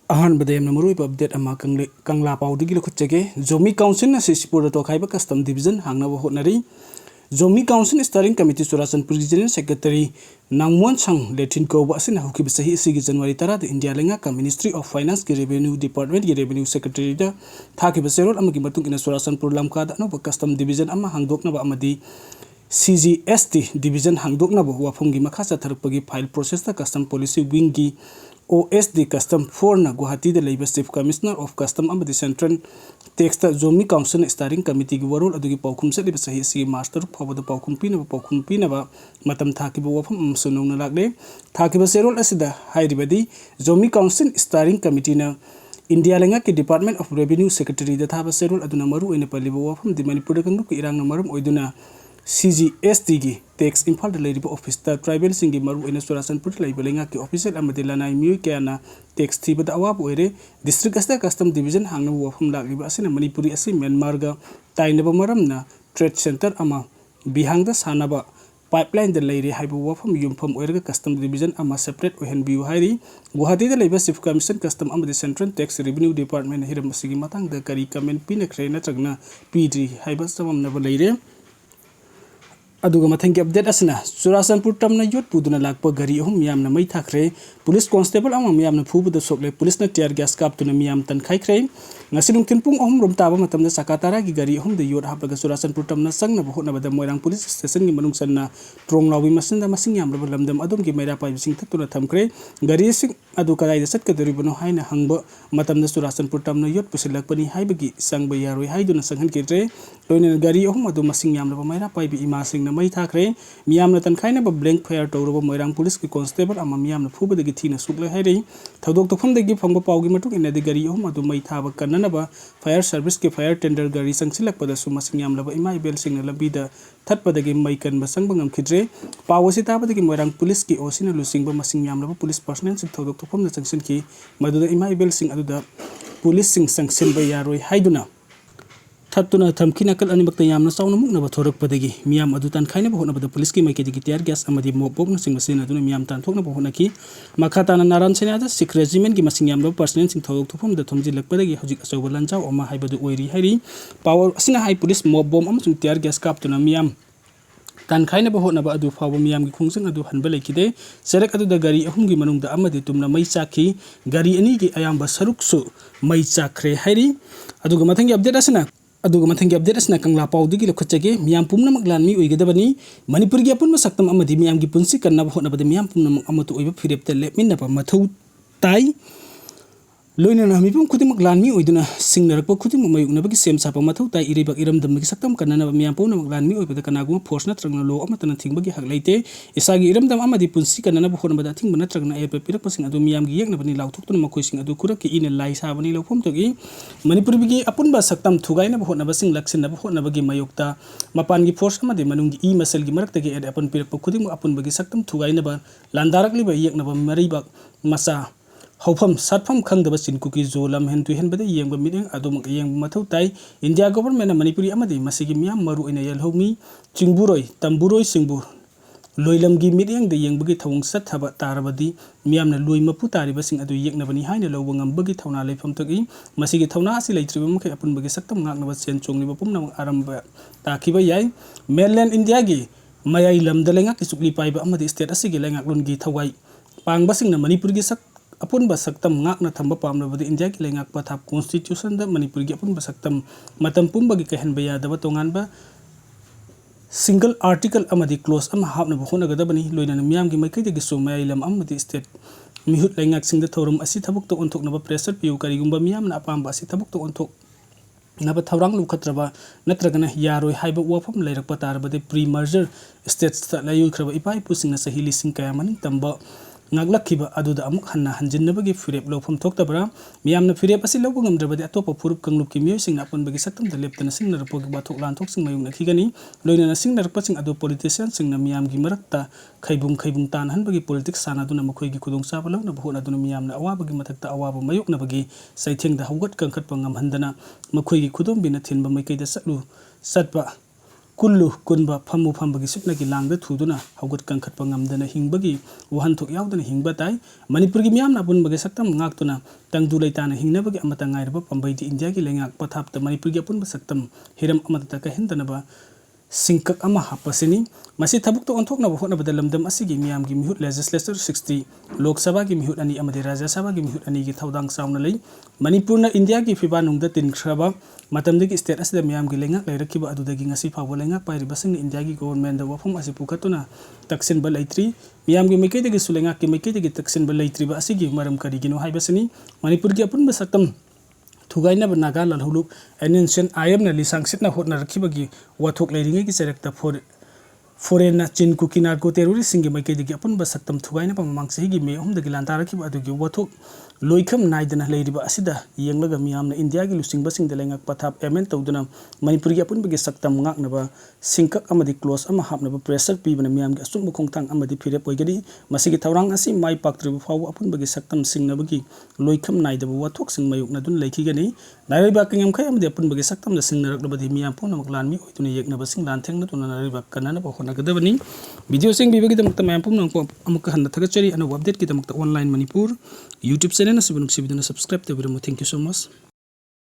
अहनबदे Yamuna मरुइब update अमा कंगला पाउदगी लखुच्चगे Zomi council न सिसिपुर तो खाइबा कस्टम डिवीजन हांगनाबो होटनारी Zomi council steering committee Churachandpur general secretary नांगमोन संग लेथिन कोबा असिना हुकिब सही इसिगी जनवरी 10 इंडिया लेंगा का मिनिस्ट्री ऑफ फाइनेंस की रेवेन्यू डिपार्टमेंट की रेवेन्यू सेक्रेटरी दा थाकिब सेरोल अमगी मतुंग इना चुराचनपुर लमकादा अनोबा कस्टम डिवीजन अमा हांगदोकनबा अमदी CGST डिवीजन हांगदोकनबो वाफमगी मखा चथरपगी फाइल प्रोसेस दा कस्टम पॉलिसी विंग की OSD कस्टम 4 ना गुवाहाटी दे लेबा चीफ कमिश्नर ऑफ कस्टम अमदी सेंट्रल टैक्स दा जोमी काउंसिल स्टारिंग कमिटी की वरोल अदुगी पाउखुम से लेबा सही सी मास्टर फावद पाउखुम पीनबा मतम थाकिबो वफम सुनौना लागले थाकिबा सेरोल असिदा हाइरिबदी जोमी काउंसिल स्टारिंग कमिटी ना इंडिया लेंगा के डिपार्टमेंट ऑफ रेवेन्यू सेक्रेटरी दा थाबा सेरोल अदुना मरु ओइना पलिबो वफम दि मणिपुर कंगु की इरांग मरम ओइदुना CGST की टैक्स इम्फाल लेरिबो ऑफिसर ट्राइबल सिंगी मरु इन चुराचनपुर लेंगा के ऑफिसर अमदि लनाई मियोय क्या टैक्स थीबद अवाब ओइरे डिस्ट्रिक्ट अस्त कस्टम डिवीजन हांगना वफम लागिबा असिना मणिपुरी असि म्यांमार गा ताइनबा मरमना ट्रेड सेंटर अमा बिहांगदा सानबा पाइपलाइन द लेरे हाइबो वफम युमफम ओइरगा कस्टम डिवीजन अमा सेपरेट ओहनबियु हाइरी गुवाहाटी द लेबा चीफ कमिश्नर कस्टम अमदि सेंट्रल टैक्स रेवेन्यू डिपार्टमेंट हिरम सिगी मतंग द करी कमेंट पिनख्रे नत्रगना पीडी हाइबा सममनबा लेरे अदुगा मथंग के अपडेट असना चुराचनपुर तमना योट पुदुना लाकप गरी अहम मियामना मै थाखरे पुलिस कांस्टेबल अमा मियामना फुबदा सोकले पुलिस न टियर गैस कापतुना मियाम तनखाइख्रे ngasi nungtin pung ahum rom taba matamda sakatara gi gari ahum de yot hapraga churachanpur tamna sangna bohotnabada moirang police station gi manung sanna trong lawi masinda masing yamraba lamdam adom gi meira pai bising thatuna thamkre gari sing adu kadai da satka doribano haina hangba matamda churachanpur tamna yot pusilakpani haibagi sangba yaroi haiduna sanghan kitre loina gari ahum adu masing yamraba meira pai bi ima singna mai thakre miyamna tankaina ba blank fire tawraba moirang police ki constable ama miyamna fubada gi thina sukla hairi thodok tofam de gi phangba pawgi matuk ina de gari ahum adu mai thaba kan fire service के fire tender गाड़ी संगसिलकपदसु मसिंग यामलबा इमा इबेल सिंगना लबीदा थतपदगी McKeon बसंग बंगम खिद्रे पावसी ताबदगी मोरंग police की ओसिना लुसिंग मसिंग यामलबा police personal सिंग थोदक थोफम न संगसिन की मदुदा इमा इबेल सिंग अदुदा police सिंग संगसिन बा यारोय हाइदुना थत्तुना थमखिना कल अनिमक्ता यामना साउना मुकनबा थोरकपदगी मियाम अदु तनखाइना बहोनबदा पुलिस की मैकेदिगी टियर गैस अमदि मोबोक न सिंग मसिन अदुना मियाम तानथोकना बहोनकी मखाताना नारायण सेनादा सिख रेजिमेंट की मसिंग यामबा पर्सनल सिंग थोदक थोफम द थोमजिलकपदगी हजिक अचौबा लंजाव अमा हाइबदु ओइरी हाइरी पावर असिना हाइ पुलिस मोब बम अमसुंग टियर गैस कापतुना मियाम तनखाइना बहोनबा अदु फावो मियाम की खुंजंग अदु हनबा लेखिदे सेरक अदु द गाड़ी अहुम की मनुंगदा अमदि तुमना मै चाखी गाड़ी अनि की अयाम सरुकसु मै चाखरे हाइरी अदुगा मथंगी अपडेट असना मथंगी अपडेट असना कंगला पाउदगी लखुच्चगे मियाम पुमनमक लानमी ओइगदबनी मणिपुर की अपुन सकतम अमदि मियाम की पुंसी कन्नब होनबद मियाम पुमनमक अमतु ओइब फिरेपते लेमिनब मथौ ताई लोइना मिपुम खुदिमक लानमी ओइदुना सिंगनरक खुदिमक मयुनबगी सेम साप मथौ ताई इरेबक इरमदमगी सकतम कन्ननब मियाम पुमनमक लानमी ओइबद कनागुम फोर्स नत्रगना लो अमतन थिंगबगी हक लेते इसागी इरमदम अमदि पुंसी कन्ननब होनबद थिंग नत्रगना एप पिरकपसिंग अदु मियामगी येकनबनी लाउथोक्तुना मखोइसिंग अदु खुरक इने लाई साबनी लौफम तोगी मणिपुर की अपुनबा सकतम थुगाइना होनबसिंग लक्सिनब होनबगी मयोक्ता मपानगी फोर्स अमदि मनुंगी ई मसलगी मरक्तगी एड अपन पिरक खुदिमक अपुनबगी सकतम थुगाइनब लांदारकलिबा येकनब मरीबक मसा हौफम सातफम खंगदब चिनकुकी जोलम हेन तुहेनबद येंग मिरें अदुमक येंग मथौ ताई India government Manipuri अमदि मसिगी मियाम Maru in यलहोमी चिंगबुरोय तंबुरोय सिंगबु लोइलमगी मिरें the येंगबगी थवंग सथब तारबदी मियामना लोइ मपु तारिबसिंग अदु येकनबनी हाइना लौब ngambagi थौना लेफम तगी मसिगी थौना असि लैत्रिबा मखे अपुनबगी सकतम ngaknaba chen chongniba pumnam aramba takiba yai mainland india gi mayai lamda lenga ki sukli paiba amadi state asigi lengak lungi thawai pangbasingna manipur gi sak अपुनबा सकतम ngakna thamba pamnabadi india ki lengak pathap constitution da manipur gi अपुनबा सकतम matam pumbagi kahenba yadaba tonganba single article अमदि close अम हापनब होनगदबनी लोइना मियाम की मैकैदि गिसु मयाइलम अमदि स्टेट मिहुत लैंगाक सिंग थौरम असि थबुक तो ओंथोकनब प्रेशर पियु करिगुंबा मियामना अपामबा असि थबुक तो ओंथोक नब थौरांग लुखत्रबा नत्रगना यारोय हाइबा वाफम लैरकपा तारबदे प्री मर्जर स्टेट्स लायुखरबा इपाई पुसिंगना सही लिसिंग कयामनि तंबा ngaglakiba aduda amuk hanna hanjinnabagi firep lofam thoktabra miyamna firep asi lobu ngamdrabadi atopa furup kangluk ki miyoi singna apunbagi saktam da leptana singna rapogi bathok lan thok sing mayungna khigani loina singna rakpaching adu politician singna miyam gi marakta khaibung tan hanbagi politics sana duna makhoi gi khudong saba lawna bhona duna miyamna awabagi mathakta awaba mayukna bagi saitheng da hawgat kangkhat pangam handana makhoi gi khudom bina thinba maikai da satlu satpa kullu kunba phamu phambagi supnagi langda thuduna haugat kangkhatpa ngamdana hingbagi wahanthok yaudana hingba tai manipurgi miyamna punbagi saktam ngaktuna tangdu leitana hingnabagi amata ngairba pambaidi india gi lengak pathapta manipurgi punba saktam hiram amata ka hindanaba singkak ama hapasini masi thabukto onthokna hotna badal lamdam asigi miyam gi mihut legislature 60 lok sabha gi mihut ani amadi rajya sabha gi mihut ani gi thaudang sauna lei manipurna india gi fiba nungda tin khraba matamdagi state asida miyam gi lengak lairakhiba adudagi ngasi phawa lengak pairi basing india gi government da wafum asi pukatuna taksin ba leitri miyam gi mekai dagi sulengak gi mekai dagi taksin ba leitri ba asigi maram kari gino haibasini manipur gi apun ba saktam thugaina ba naga lalhulu ancient ayam na lisang sitna hotna rakhibagi wathok leiringe gi serekta foreign na chin kuki narco terrorist singi mai kedi apun ba saktam thugaina pa mamang sehi gi me hum da gilan tarakhiba adu gi wathok loikham naidana leiriba asida yenglaga miyamna india gi lusing basing da lengak pathap emen tawduna manipur gi apun bagi saktam ngakna ba singkak amadi close ama hapna ba pressure pibana miyam gi asum khongthang amadi phirep oigadi masigi thawrang asi mai paktriba faw apun bagi saktam singna bagi loikham naidaba wathok sing mayuk na dun leikhigani nariba kingam khai amadi apun bagi saktam da singna rakbadi miyam pon maklan mi oituna yekna ba sing lan thengna tuna nariba kanana ba nagadabani video sing bibagi damakta mayam pum nang ko amuk hanna thagachari ana update ki damakta online manipur youtube channel na subscribe to video. Thank you so much.